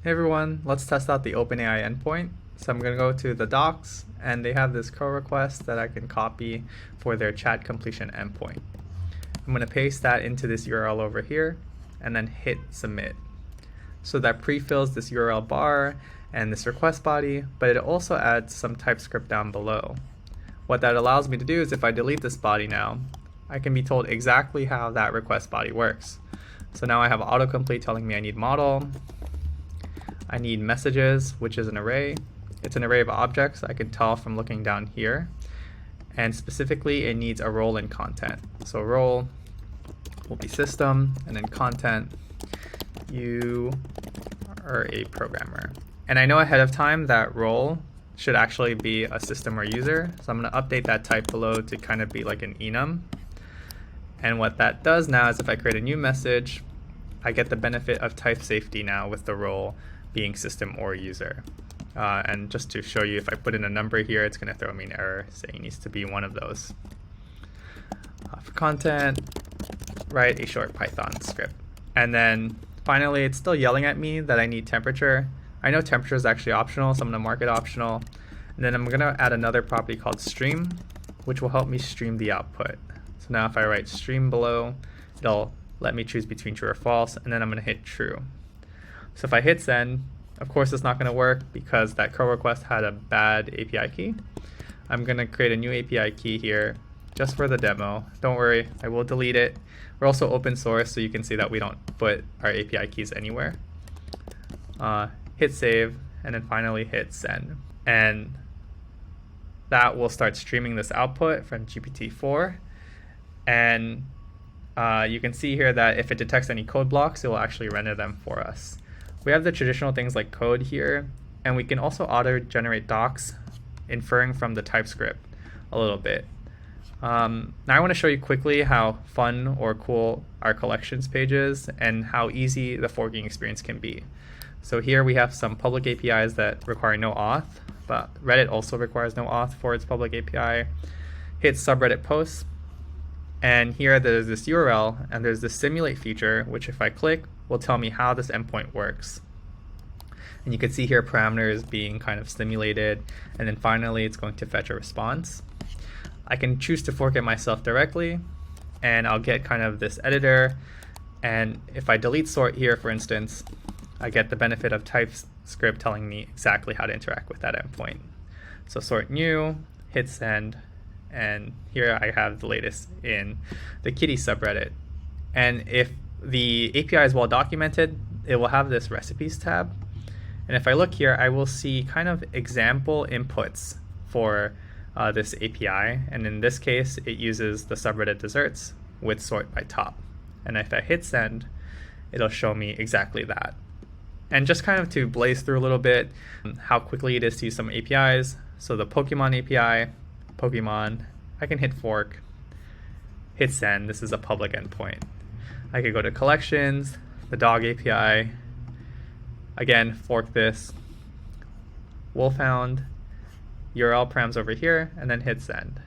Hey everyone, let's test out the OpenAI endpoint. So I'm going to go to the docs, and they have this curl request that I can copy for their chat completion endpoint. I'm going to paste that into this URL over here, and then hit submit. So that pre-fills this URL bar and this request body, but it also adds some TypeScript down below. What that allows me to do is if I delete this body now, I can be told exactly how that request body works. So now I have autocomplete telling me I need model, I need messages, which is an array. It's an array of objects I can tell from looking down here. And specifically, it needs a role in content. So role will be system, and then content, you are a programmer. And I know ahead of time that role should actually be a system or user. So I'm going to update that type below to kind of be like an enum. And what that does now is if I create a new message, I get the benefit of type safety now with the role being system or user. And just to show you, if I put in a number here, it's going to throw me an error saying it needs to be one of those. For content, write a short Python script. And then finally, it's still yelling at me that I need temperature. I know temperature is actually optional, so I'm going to mark it optional. And then I'm going to add another property called stream, which will help me stream the output. So now if I write stream below, it'll let me choose between true or false, and then I'm going to hit true. So if I hit send, of course it's not going to work because that curl request had a bad API key. I'm going to create a new API key here just for the demo. Don't worry, I will delete it. We're also open source, so you can see that we don't put our API keys anywhere. Hit save, and then finally hit send. And that will start streaming this output from GPT-4. And you can see here that if it detects any code blocks, it will actually render them for us. We have the traditional things like code here, and we can also auto-generate docs inferring from the TypeScript a little bit. Now I want to show you quickly how fun or cool our collections page is and how easy the forking experience can be. So here we have some public APIs that require no auth, but Reddit also requires no auth for its public API. Hit subreddit posts, and here there's this URL, and there's this simulate feature, which if I click, will tell me how this endpoint works. And you can see here parameters being kind of simulated, and then finally it's going to fetch a response. I can choose to fork it myself directly, and I'll get kind of this editor, and if I delete sort here, for instance, I get the benefit of TypeScript telling me exactly how to interact with that endpoint. So sort new, hit send, and here I have the latest in the kitty subreddit. And if the API is well documented, it will have this recipes tab. And if I look here, I will see kind of example inputs for this API. And in this case, it uses the subreddit desserts with sort by top. And if I hit send, it'll show me exactly that. And just kind of to blaze through a little bit how quickly it is to use some APIs. So the Pokemon API, Pokemon, I can hit fork, hit send. This is a public endpoint. I could go to collections, the dog API, again, fork this, wolfhound, URL params over here, and then hit send.